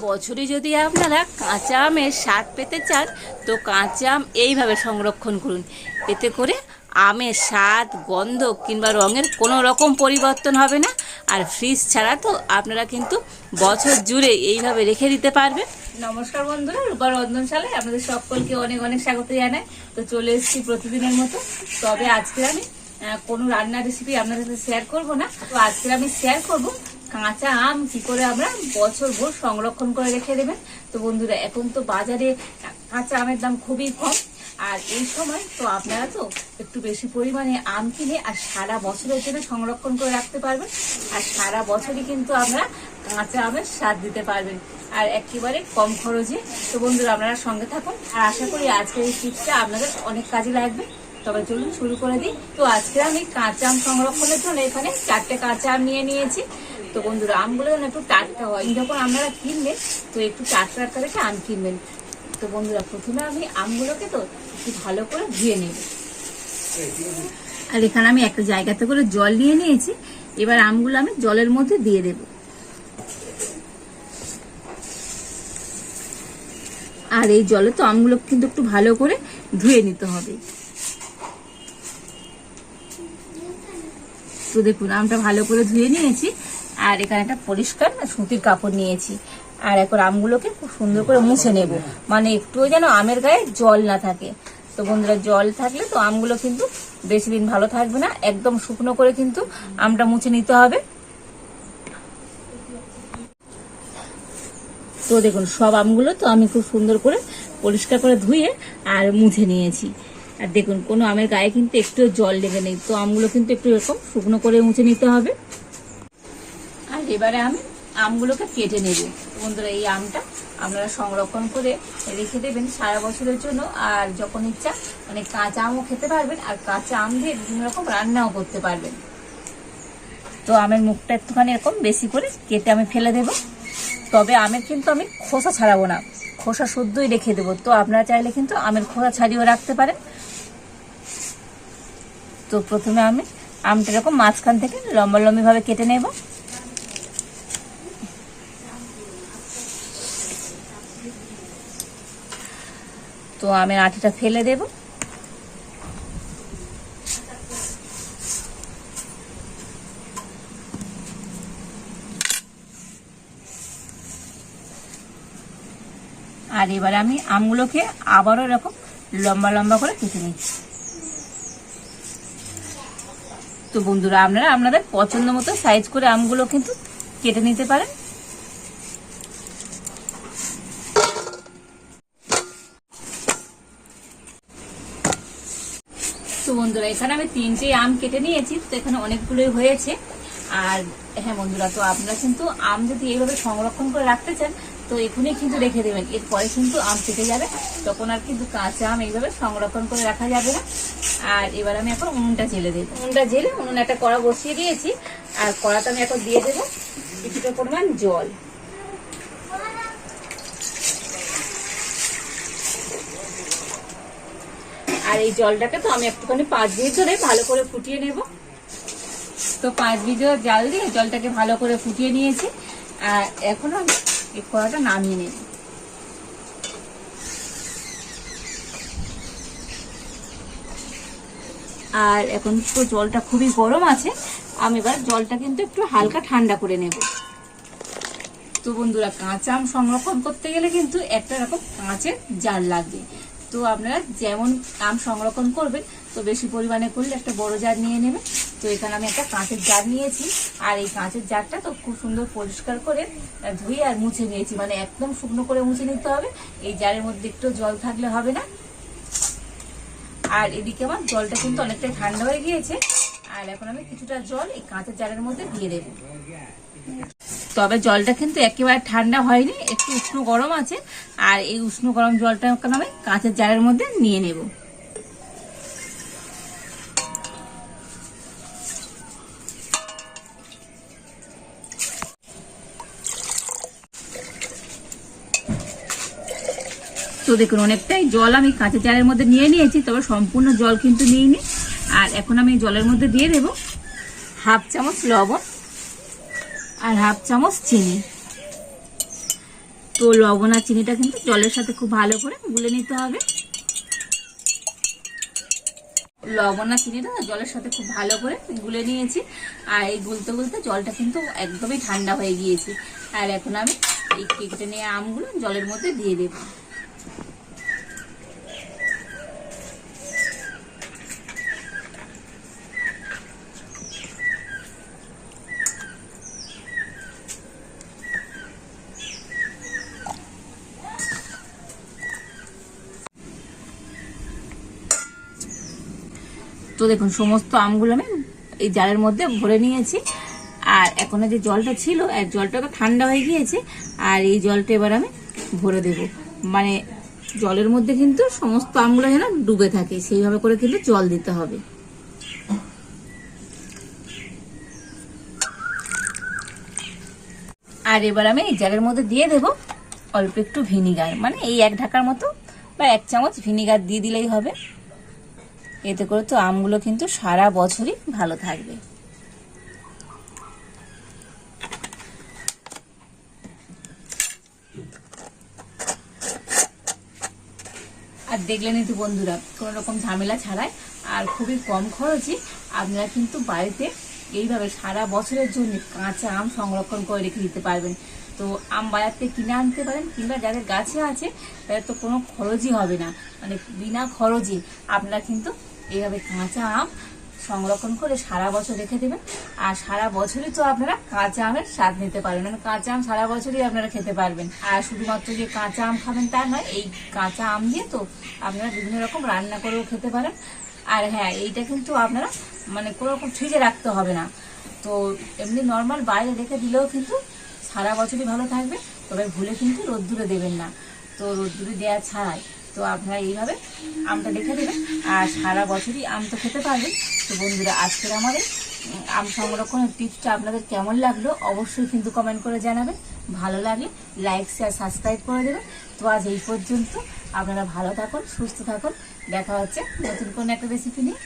বছরই যদি আপনারা কাঁচা আমের স্বাদ পেতে চান তো কাঁচা আম এইভাবে সংরক্ষণ করুন। এতে করে আমের স্বাদ, গন্ধ কিংবা রঙের কোনো রকম পরিবর্তন হবে না। আর ফ্রিজ ছাড়া তো আপনারা কিন্তু বছর জুড়ে এইভাবে রেখে দিতে পারবেন। নমস্কার বন্ধুরা, রূপার রন্ধনশালায় আপনাদের সকলকে অনেক অনেক স্বাগত জানাই। তো চলে এসেছি প্রতিদিনের মতো। তবে আজকে আমি কোনো রান্নার রেসিপি আপনাদের সাথে শেয়ার করব না। তো আজকে আমি শেয়ার করব কাঁচা আম কি করে আমরা বছর ভোর সংরক্ষণ করে রেখে দেবেন। তো বন্ধুরা, এখন তো বাজারে কাঁচা আমের দাম খুবই কম, আর এই সময় তো আপনারা তো একটু বেশি পরিমাণে আম কিনে আর সারা বছরের জন্য সংরক্ষণ করে রাখতে পারবেন। আর সারা বছরই কিন্তু আপনারা কাঁচা আমের স্বাদ দিতে পারবেন, আর একেবারে কম খরচে। তো বন্ধুরা, আপনারা সঙ্গে থাকুন, আর আশা করি আজকের এই টিপসটা আপনাদের অনেক কাজে লাগবে। তবে চলুন শুরু করে দিই। তো আজকে আমি কাঁচা আম সংরক্ষণের জন্য এখানে 4টে কাঁচা আম নিয়ে নিয়েছি। তো বন্ধুরা, আমগুলো যেন একটু টাটকা হয়, যখন আপনারা কিনবেন তো একটু টাটকা টাটকা রেখে আম কিনবেন। তো বন্ধুরা, প্রথমে আমি আমগুলোকে তো একটু ভালো করে ধুয়ে নেব। আর এখানে আমি একটা জায়গাতে করে জল নিয়ে নিয়েছি। এবার আমগুলো আমি জলের মধ্যে দিয়ে দেব। আর এই জলে তো আমগুলো কিন্তু একটু ভালো করে ধুয়ে নিতে হবে। তো দেখুন, আমটা ভালো করে ধুয়ে নিয়েছি, আর এখানে একটা পরিষ্কার সুতির কাপড় নিয়েছি। আর এখন আমগুলোকে খুব সুন্দর করে মুছে নেব, মানে একটুও যেন আমের গায়ে জল না থাকে। তো বন্ধুরা, জল থাকলে তো আমগুলো কিন্তু বেশি দিন ভালো থাকবে না। একদম শুকনো করে কিন্তু আমটা মুছে নিতে হবে। তো দেখুন, সব আমগুলো তো আমি খুব সুন্দর করে পরিষ্কার করে ধুয়ে আর মুছে নিয়েছি। আর দেখুন, কোনো আমের গায়ে কিন্তু একটু জল লেগে নেই। তো আমগুলো কিন্তু একটু এরকম শুকনো করে মুছে নিতে হবে। আর এবারে আমি আমগুলোকে কেটে নেব। বন্ধুরা, এই আমটা আপনারা সংরক্ষণ করে রেখে দেবেন সারা বছরের জন্য। আর যখন ইচ্ছা মানে কাঁচা আমও খেতে পারবেন, আর কাঁচা আম দিয়ে বিভিন্ন রকম রান্নাও করতে পারবেন। তো আমের মুখটা একটুখানি এরকম বেশি করে কেটে আমি ফেলে দেব। তবে আমের কিন্তু আমি খোসা ছাড়াবো না, খোসা শুদ্ধই রেখে দেবো। তো আপনারা চাইলে কিন্তু আমের খোসা ছাড়িয়েও রাখতে পারেন। তো প্রথমে আমি আমটা এরকম মাঝখান থেকে লম্বা লম্বি ভাবে কেটে নেব। তো আমের আটিটা ফেলে দেব। আর এবারে আমি আমগুলোকে আবারও এরকম লম্বা লম্বা করে কেটে নিচ্ছি। তো বন্ধুরা, আপনারা আপনাদের পছন্দ মতো সাইজ করে আমগুলো কিন্তু কেটে নিতে পারেন। তো বন্ধুরা, এখানে আমি 3টে আম কেটে নিয়েছি। তো এখানে অনেকগুলোই হয়েছে। আর হ্যাঁ বন্ধুরা, তো আপনারা কিন্তু আম যদি এইভাবে সংরক্ষণ করে রাখতে চান তো এখনই কিন্তু রেখে দেবেন। এরপরে কিন্তু আম কেটে যাবে, তখন আর কিন্তু কাঁচা আম এইভাবে সংরক্ষণ করে রাখা যাবে না। আর এবার আমি এখন উনুনটা জেলে দেবো। উনুনটা জেলে উনুনে একটা কড়া বসিয়ে দিয়েছি। আর কড়াতে আমি এখন দিয়ে দেবো কিছুটা পরিমাণ জল। আর এই জলটাকে তো আমি একটুখানি 5 মিনিট ধরে ভালো করে ফুটিয়ে নেব। তো 5 মিনিট জাল দিয়ে জলটাকে ভালো করে ফুটিয়ে নিয়েছি। আর এখন আমি এই কড়াটা নামিয়ে নেব। আর এখন তো জলটা খুবই গরম আছে, আমি এবার জলটা কিন্তু একটু হালকা ঠান্ডা করে নেব। তো বন্ধুরা, কাঁচা আম সংরক্ষণ করতে গেলে কিন্তু একটা রকম কাঁচের জার লাগবে। তো আপনারা যেমন আম সংরক্ষণ করবেন তো বেশি পরিমাণে করলে একটা বড় জার নিয়ে নেবেন। তো এখানে আমি একটা কাঁচের জার নিয়েছি। আর এই কাঁচের জারটা তো খুব সুন্দর পরিষ্কার করে ধুয়ে আর মুছে নিয়েছি, মানে একদম শুকনো করে মুছে নিতে হবে। এই জারের মধ্যে একটু জল থাকলে হবে না। আর এদিকে আমার জলটা কিন্তু অনেকটাই ঠান্ডা হয়ে গিয়েছে। আর এখন আমি কিছুটা জল এই কাঁচের জারের মধ্যে দিয়ে দেবো। তবে জলটা কিন্তু একেবারে ঠান্ডা হয়নি, একটু উষ্ণ গরম আছে। আর এই উষ্ণ গরম জলটা আমি কাঁচের জারের মধ্যে নিয়ে নেব। তো দেখুন, অনেকটাই জল আমি কাঁচের জারের মধ্যে নিয়ে নিয়েছি, তবে সম্পূর্ণ জল কিন্তু নিইনি। আর এখন আমি জলের মধ্যে দিয়ে দেব হাফ চামচ লবণ আর হাফ চামচ চিনি। তো লবণ আর চিনিটা কিন্তু জলের সাথে খুব ভালো করে গুলে নিতে হবে। লবণ আর চিনিটা জলের সাথে খুব ভালো করে গুলে নিয়েছি। আর এই গুলতে গুলতে জলটা কিন্তু একদমই ঠান্ডা হয়ে গিয়েছে। আর এখন আমি এই কেটে নিয়ে আমগুলো জলের মধ্যে দিয়ে দেবো। তো দেখুন সমস্ত আমগুলো আমি এই জারের মধ্যে ভরে নিয়েছি। আর এখন যে জলটা ছিল এক জলটা তো ঠান্ডা হয়ে গিয়েছে। আর এই জলটা এবার আমি ভরে দেব, মানে জলের মধ্যে কিন্তু সমস্ত আমগুলো যেন ডুবে থাকে সেইভাবে করে কিন্তু জল দিতে হবে। আর এবার আমি এই জারের মধ্যে দিয়ে দেব অল্প একটু ভিনিগার, মানে এই 1 ঢাকার মতো বা 1 চামচ ভিনিগার দিয়ে দিলেই হবে। এতে করে তো আমগুলো কিন্তু সারা বছরই ভালো থাকবে। আর দেখলেনই তো বন্ধুরা, কোনো রকম ঝামেলা ছাড়াই আর খুবই কম খরচে আপনারা কিন্তু বাড়িতে এইভাবে সারা বছরের জন্য কাঁচা আম সংরক্ষণ করে রেখে দিতে পারবেন। তো আম বাজার থেকে কিনে আনতে পারেন, কিংবা যাদের গাছে আছে তাদের তো কোনো খরচই হবে না, মানে বিনা খরচে আপনারা কিন্তু এইভাবে কাঁচা আম সংরক্ষণ করে সারা বছর রেখে দেবেন। আর সারা বছরই তো আপনারা কাঁচা আমের স্বাদ নিতে পারবেন, মানে কাঁচা আম সারা বছরই আপনারা খেতে পারবেন। আর শুধুমাত্র যে কাঁচা আম খাবেন তা নয়, এই কাঁচা আম দিয়ে তো আপনারা বিভিন্ন রকম রান্না করেও খেতে পারেন। আর হ্যাঁ, এইটা কিন্তু আপনারা মানে কোনো রকম ফ্রিজে রাখতে হবে না, তো এমনি নর্মাল বাইরে রেখে দিলেও কিন্তু সারা বছরই ভালো থাকবে। তবে ভুলে কিন্তু রোদ্দুরে দেবেন না, তো রোদ্দুরে দেওয়া ছাড়াই তো আপনারা এইভাবে আমটা রেখে দেবেন আর সারা বছরই আম তো খেতে পারবেন। তো বন্ধুরা, আজকের আমাদের আম সংরক্ষণের টিপসটা আপনাদের কেমন লাগলো অবশ্যই কিন্তু কমেন্ট করে জানাবেন। ভালো লাগলে লাইক শেয়ার সাবস্ক্রাইব করে দেবেন। তো আজ এই পর্যন্ত, আপনারা ভালো থাকুন, সুস্থ থাকুন, দেখা হচ্ছে নতুন কোনো একটা রেসিপি নিয়ে।